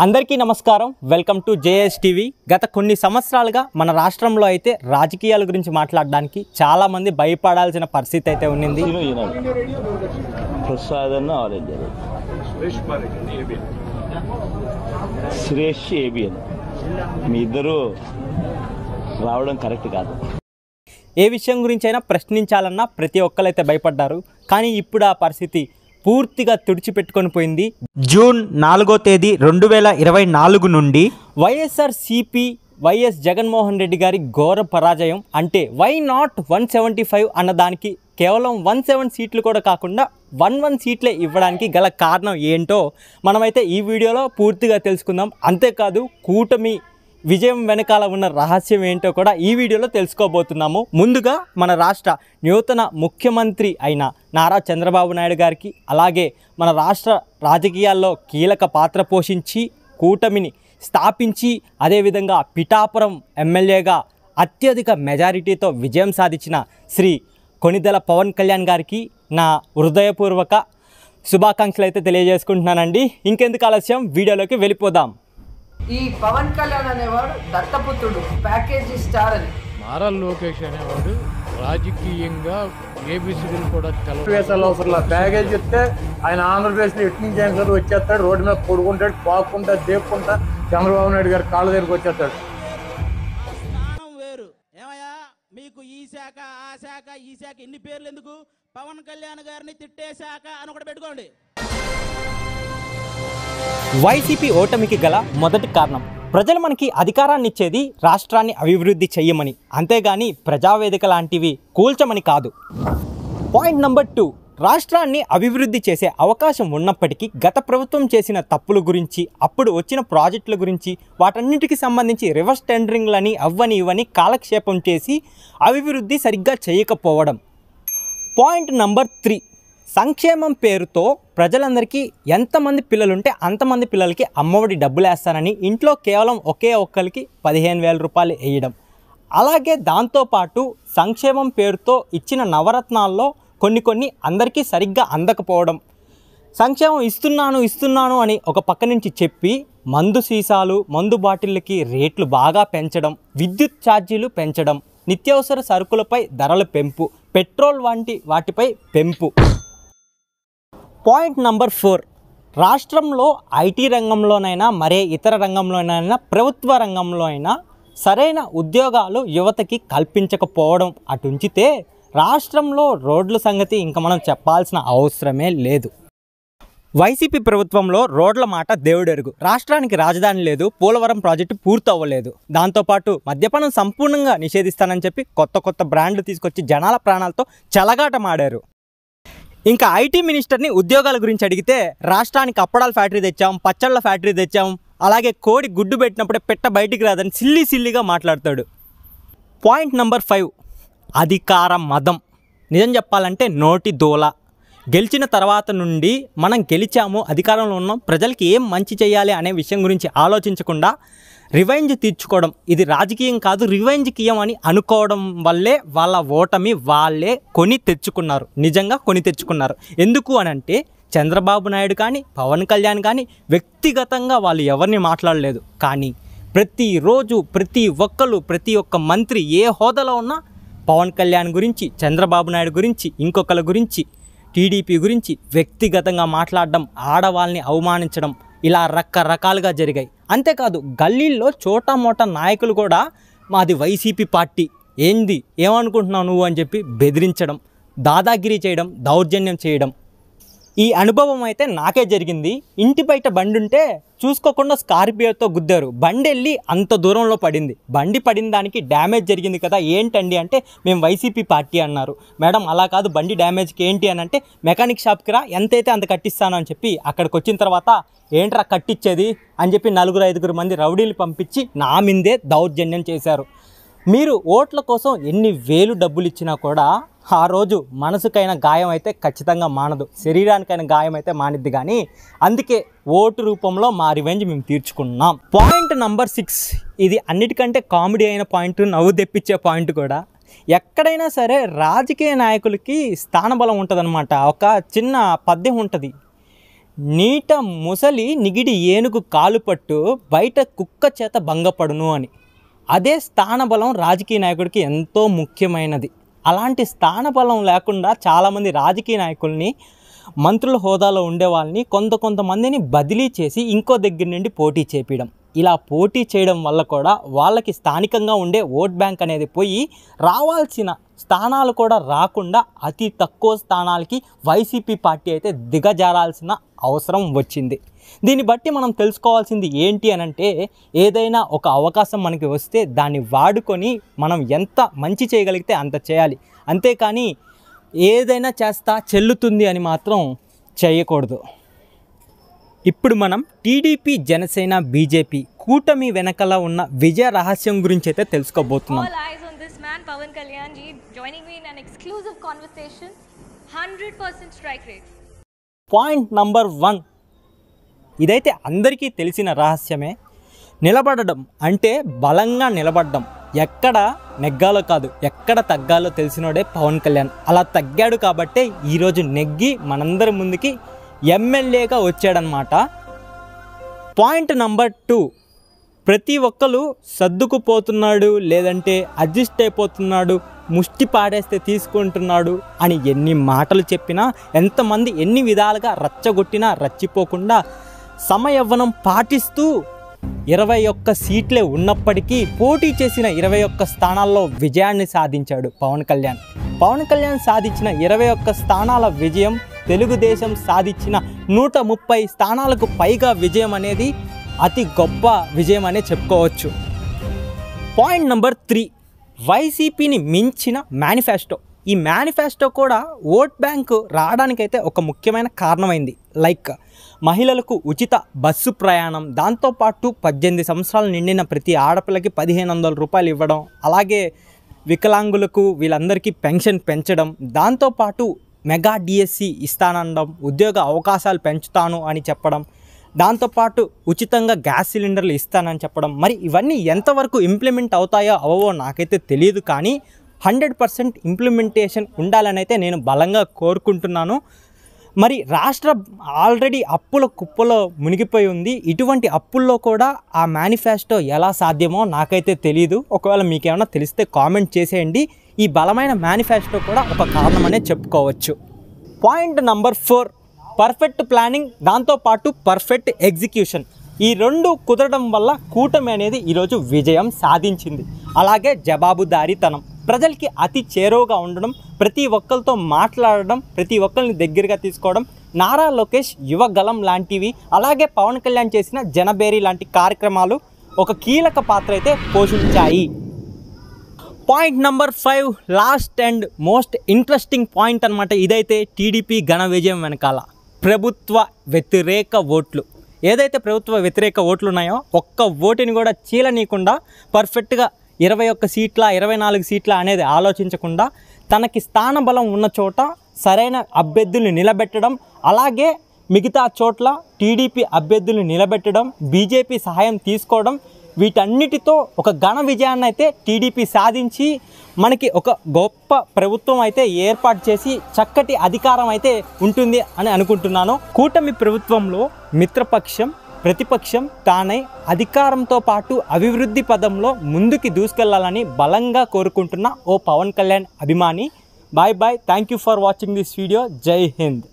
అందరికీ నమస్కారం. Welcome to JS TV. గత కొన్ని సంవత్సరాలుగా మన రాష్ట్రంలో అయితే రాజకీయాల గురించి మాట్లాడడానికి చాలా మంది భయపడాల్సిన పరిస్థితి అయితే ఉన్నింది. సురేష్ ఏబిఎన్ మీ ఇద్దరు రావడం కరెక్ట్ కాదు. ఏ విషయం గురించి అయినా ప్రశ్నించాలన్నా ప్రతి ఒక్కరైతే భయపడ్డారు. కానీ ఇప్పుడు ఆ పరిస్థితి పూర్తిగా తుడిచిపెట్టుకొని పోయింది. జూన్ 4వ తేదీ 2024 నుండి వైఎస్ఆర్సీపీ వైఎస్ జగన్మోహన్ రెడ్డి గారి ఘోర పరాజయం. అంటే వై నాట్ 175 అన్నదానికి కేవలం 17 సీట్లు కూడా కాకుండా 11 సీట్లే ఇవ్వడానికి గల కారణం ఏంటో మనమైతే ఈ వీడియోలో పూర్తిగా తెలుసుకుందాం. అంతేకాదు కూటమి విజయం వెనకాల ఉన్న రహస్యం ఏంటో కూడా ఈ వీడియోలో తెలుసుకోబోతున్నాము. ముందుగా మన రాష్ట్ర నూతన ముఖ్యమంత్రి అయిన నారా చంద్రబాబు నాయుడు గారికి, అలాగే మన రాష్ట్ర రాజకీయాల్లో కీలక పాత్ర పోషించి కూటమిని స్థాపించి అదేవిధంగా పిఠాపురం ఎమ్మెల్యేగా అత్యధిక మెజారిటీతో విజయం సాధించిన శ్రీ కొణిదెల పవన్ కళ్యాణ్ గారికి నా హృదయపూర్వక శుభాకాంక్షలు అయితే తెలియజేసుకుంటున్నానండి. ఇంకెందుకు ఆలస్యం, వీడియోలోకి వెళ్ళిపోదాం. ఈ పవన్ కళ్యాణ్ అనేవాడు దత్తపుత్రుడు, ప్యాకేజీ స్టార్ అని. నారా లోకేష్ అనేవాడు రాజకీయంగా ఏబిసిడీలు కూడా అవసరం ప్యాకేజ్ చెప్తే ఆయన ఆంధ్రప్రదేశ్లో ఎటు నుంచి అయినా సరే వచ్చేస్తాడు. రోడ్డు మీద పొడుకుంటాడు, పాకుంటా దేపుకుంటా చంద్రబాబు నాయుడు గారి కాళ్ళ దగ్గరికి వచ్చేస్తాడు. వేరు ఏమయ్యా మీకు ఈ శాఖ ఆ శాఖ ఈ శాఖ ఇన్ని పేర్లు ఎందుకు? పవన్ కళ్యాణ్ గారిని తిట్టే శాఖ అని ఒకటి పెట్టుకోండి. వైసీపీ ఓటమికి గల మొదటి కారణం, ప్రజలు మనకి అధికారాన్ని ఇచ్చేది రాష్ట్రాన్ని అభివృద్ధి చెయ్యమని, అంతేగాని ప్రజావేదిక లాంటివి కూల్చమని కాదు. పాయింట్ నెంబర్ 2, రాష్ట్రాన్ని అభివృద్ధి చేసే అవకాశం ఉన్నప్పటికీ గత ప్రభుత్వం చేసిన తప్పుల గురించి, అప్పుడు వచ్చిన ప్రాజెక్టుల గురించి, వాటన్నిటికీ సంబంధించి రివర్స్ టెండరింగ్లని అవ్వని ఇవ్వని కాలక్షేపం చేసి అభివృద్ధి సరిగ్గా చేయకపోవడం. పాయింట్ నెంబర్ 3, సంక్షేమం పేరుతో ప్రజలందరికీ ఎంతమంది పిల్లలుంటే అంతమంది పిల్లలకి అమ్మఒడి డబ్బులు వేస్తానని ఇంట్లో కేవలం ఒకే ఒక్కరికి 15,000 రూపాయలు వేయడం. అలాగే దాంతోపాటు సంక్షేమం పేరుతో ఇచ్చిన నవరత్నాల్లో కొన్ని అందరికీ సరిగ్గా అందకపోవడం. సంక్షేమం ఇస్తున్నాను అని ఒక పక్క నుంచి చెప్పి మందు సీసాలు, మందు బాటిళ్ళకి రేట్లు బాగా పెంచడం, విద్యుత్ ఛార్జీలు పెంచడం, నిత్యావసర సరుకులపై ధరల పెంపు, పెట్రోల్ వంటి వాటిపై పెంపు. పాయింట్ నెంబర్ 4, రాష్ట్రంలో ఐటీ రంగంలోనైనా మరే ఇతర రంగంలోనైనా ప్రభుత్వ రంగంలో అయినా సరైన ఉద్యోగాలు యువతకి కల్పించకపోవడం. అటుంచితే రాష్ట్రంలో రోడ్ల సంగతి ఇంకా మనం చెప్పాల్సిన అవసరమే లేదు. వైసీపీ ప్రభుత్వంలో రోడ్ల మాట దేవుడెరుగు. రాష్ట్రానికి రాజధాని లేదు, పోలవరం ప్రాజెక్టు పూర్తి అవ్వలేదు. దాంతోపాటు మద్యపానం సంపూర్ణంగా నిషేధిస్తానని చెప్పి కొత్త బ్రాండ్లు తీసుకొచ్చి జనాల ప్రాణాలతో చెలగాటమాడారు. ఇంకా ఐటీ మినిస్టర్ని ఉద్యోగాల గురించి అడిగితే రాష్ట్రానికి అప్పడాల ఫ్యాక్టరీ తెచ్చాం, పచ్చళ్ళ ఫ్యాక్టరీ తెచ్చాం, అలాగే కోడి గుడ్డు పెట్టినప్పుడే పెట్ట బయటికి రాదని సిల్లీగా మాట్లాడతాడు. పాయింట్ నెంబర్ 5, అధికార మదం. నిజం చెప్పాలంటే నోటి దూల. గెలిచిన తర్వాత నుండి మనం గెలిచాము, అధికారంలో ఉన్నాం, ప్రజలకి ఏం మంచి చేయాలి అనే విషయం గురించి ఆలోచించకుండా రివెంజ్ తీర్చుకోవడం, ఇది రాజకీయం కాదు రివెంజ్కియం అని అనుకోవడం వల్లే వాళ్ళ ఓటమి వాళ్ళే కొని తెచ్చుకున్నారు. నిజంగా కొని తెచ్చుకున్నారు. ఎందుకు అనంటే చంద్రబాబు నాయుడు కానీ పవన్ కళ్యాణ్ కానీ వ్యక్తిగతంగా వాళ్ళు ఎవరిని మాట్లాడలేదు. కానీ ప్రతిరోజు ప్రతి ఒక్క మంత్రి ఏ హోదాలో ఉన్నా పవన్ కళ్యాణ్ గురించి, చంద్రబాబు నాయుడు గురించి, ఇంకొకరి గురించి, టీడీపీ గురించి వ్యక్తిగతంగా మాట్లాడడం, ఆడవాళ్ళని అవమానించడం, ఇలా రకరకాలుగా జరిగాయి. అంతేకాదు గల్లీల్లో చోటా నాయకులు కూడా మాది వైసీపీ పార్టీ, ఏమనుకుంటున్నావు నువ్వు అని చెప్పి బెదిరించడం, దాదాగిరి చేయడం, దౌర్జన్యం చేయడం. ఈ అనుభవం అయితే నాకే జరిగింది. ఇంటి బయట బండి ఉంటే చూసుకోకుండా స్కార్పియోతో గుద్దారు. బండి వెళ్ళి అంత దూరంలో పడింది. బండి పడిన దానికి డ్యామేజ్ జరిగింది కదా, ఏంటండి అంటే మేము వైసీపీ పార్టీ అన్నారు. మేడం అలా కాదు, బండి డ్యామేజ్కి ఏంటి అని అంటే మెకానిక్ షాప్కి రా, ఎంతైతే అంత కట్టిస్తాను అని చెప్పి అక్కడికి వచ్చిన తర్వాత ఏంట్రా కట్టించేది అని చెప్పి 4-5 మంది రౌడీలు పంపించి నా మీదే దౌర్జన్యం చేశారు. మీరు ఓట్ల కోసం ఎన్ని వేలు డబ్బులు ఇచ్చినా కూడా ఆ రోజు మనసుకైన గాయం అయితే ఖచ్చితంగా మానదు, శరీరానికైన గాయం అయితే మానిద్ది. కానీ అందుకే ఓటు రూపంలో మా రివెంజ్ మేము తీర్చుకున్నాం. పాయింట్ నెంబర్ 6, ఇది అన్నిటికంటే కామెడీ అయిన పాయింట్, నవ్వు తెప్పించే పాయింట్ కూడా. ఎక్కడైనా సరే రాజకీయ నాయకులకి స్థానబలం ఉంటుందన్నమాట. ఒక చిన్న పద్యం ఉంటుంది, నీట ముసలి నిగిడి ఏనుగు కాలు పట్టు బయట కుక్క చేత భంగపడును అని. అదే స్థానబలం రాజకీయ నాయకుడికి ఎంతో ముఖ్యమైనది. అలాంటి స్థానబలం లేకుండా చాలామంది రాజకీయ నాయకుల్ని, మంత్రుల హోదాలో ఉండే వాళ్ళని కొంతమందిని బదిలీ చేసి ఇంకో దగ్గర నుండి పోటీ చేపించడం. ఇలా పోటీ చేయడం వల్ల కూడా వాళ్ళకి స్థానికంగా ఉండే ఓట్ బ్యాంక్ అనేది పోయి రావాల్సిన స్థానాలు కూడా రాకుండా అతి తక్కువ స్థానాలకి వైసీపీ పార్టీ అయితే దిగజారాల్సిన అవసరం వచ్చింది. దీన్ని బట్టి మనం తెలుసుకోవాల్సింది ఏంటి అని అంటే, ఏదైనా ఒక అవకాశం మనకి వస్తే దాన్ని వాడుకొని మనం ఎంత మంచి చేయగలిగితే అంత చేయాలి. అంతేకాని ఏదైనా చేస్తా చెల్లుతుంది అని మాత్రం చేయకూడదు. ఇప్పుడు మనం టీడీపీ, జనసేన, బీజేపీ కూటమి వెనకల ఉన్న విజయ రహస్యం గురించి అయితే తెలుసుకోబోతున్నాం. All eyes on this man, Pawan Kalyan ji, joining me in an exclusive conversation. 100% strike rate. Point number 1, ఇదైతే అందరికీ తెలిసిన రహస్యమే. నిలబడడం అంటే బలంగా నిలబడడం. ఎక్కడ నెగ్గాలో కాదు, ఎక్కడ తగ్గాలో తెలిసినోడే పవన్ కళ్యాణ్. అలా తగ్గాడు కాబట్టే ఈరోజు నెగ్గి మనందరి ముందుకి ఎమ్మెల్యేగా వచ్చాడనమాట. పాయింట్ నంబర్ 2, ప్రతి ఒక్కరు సర్దుకుపోతున్నాడు, లేదంటే అడ్జస్ట్ అయిపోతున్నాడు, ముష్టి పాడేస్తే తీసుకుంటున్నాడు అని ఎన్ని మాటలు చెప్పినా, ఎంతమంది ఎన్ని విధాలుగా రచ్చగొట్టినా రచ్చిపోకుండా సమయవ్వనం పాటిస్తూ 21 సీట్లే ఉన్నప్పటికీ పోటీ చేసిన 21 స్థానాల్లో విజయాన్ని సాధించాడు పవన్ కళ్యాణ్. పవన్ కళ్యాణ్ సాధించిన 21 స్థానాల విజయం, తెలుగుదేశం సాధించిన 130 స్థానాలకు పైగా విజయం అనేది అతి గొప్ప విజయం అనే చెప్పుకోవచ్చు. పాయింట్ నంబర్ 3, వైసీపీని మించిన మేనిఫెస్టో. ఈ మేనిఫెస్టో కూడా ఓట్ బ్యాంకు రావడానికైతే ఒక ముఖ్యమైన కారణమైంది. లైక్ మహిళలకు ఉచిత బస్సు ప్రయాణం, దాంతోపాటు 18 సంవత్సరాలు నిండిన ప్రతి ఆడపిల్లకి 1500 రూపాయలు ఇవ్వడం, అలాగే వికలాంగులకు వీళ్ళందరికీ పెన్షన్ పెంచడం, దాంతోపాటు మెగా డిఎస్సి ఇస్తానడం, ఉద్యోగ అవకాశాలు పెంచుతాను అని చెప్పడం, దాంతోపాటు ఉచితంగా గ్యాస్ సిలిండర్లు ఇస్తానని చెప్పడం. మరి ఇవన్నీ ఎంతవరకు ఇంప్లిమెంట్ అవుతాయో అవవో నాకైతే తెలియదు, కానీ 100% ఇంప్లిమెంటేషన్ ఉండాలని అయితే నేను బలంగా కోరుకుంటున్నాను. మరి రాష్ట్రం ఆల్రెడీ అప్పుల కుప్పలో మునిగిపోయి ఉంది. ఇటువంటి అప్పుల్లో కూడా ఆ మేనిఫెస్టో ఎలా సాధ్యమో నాకైతే తెలియదు. ఒకవేళ మీకేమైనా తెలిస్తే కామెంట్ చేసేయండి. ఈ బలమైన మేనిఫెస్టో కూడా ఒక కారణమనే చెప్పుకోవచ్చు. పాయింట్ నంబర్ 4, పర్ఫెక్ట్ ప్లానింగ్, దాంతోపాటు పర్ఫెక్ట్ ఎగ్జిక్యూషన్. ఈ రెండు కుదరడం వల్ల కూటమి అనేది ఈరోజు విజయం సాధించింది. అలాగే జవాబుదారీతనం, ప్రజలకి అతి చేరువగా ఉండడం, ప్రతి ఒక్కరితో మాట్లాడడం, ప్రతి ఒక్కరిని దగ్గరగా తీసుకోవడం, నారా లోకేష్ యువగలం లాంటివి, అలాగే పవన్ కళ్యాణ్ చేసిన జనబేరీ లాంటి కార్యక్రమాలు ఒక కీలక పాత్ర అయితే పోషించాయి. Point number 5, last and most interesting point అనమాట. ఇదైతే టీడీపీ ఘన విజయం వెనకాల ప్రభుత్వ వ్యతిరేక ఓట్లు. ఏదైతే ప్రభుత్వ వ్యతిరేక ఓట్లు ఉన్నాయో ఒక్క ఓటుని కూడా చీలనీయకుండా పర్ఫెక్ట్గా 21 సీట్ల 24 సీట్ల అనేది ఆలోచించకుండా తనకి స్థానబలం ఉన్న చోట సరైన అభ్యర్థుల్ని నిలబెట్టడం, అలాగే మిగతా చోట్ల టీడీపీ అభ్యర్థుల్ని నిలబెట్టడం, బీజేపీ సహాయం తీసుకోవడం, వీటన్నిటితో ఒక ఘన విజయాన్ని అయితే టీడీపీ సాధించి మనకి ఒక గొప్ప ప్రభుత్వం అయితే ఏర్పాటు చేసి చక్కటి అధికారం అయితే ఉంటుంది అని అనుకుంటున్నాను. కూటమి ప్రభుత్వంలో మిత్రపక్షం, ప్రతిపక్షం తానై అధికారంతో పాటు అభివృద్ధి పదంలో ముందుకి దూసుకెళ్లాలని బలంగా కోరుకుంటున్న ఓ పవన్ కళ్యాణ్ అభిమాని. Bye bye, thank you for watching this video. జై హింద్.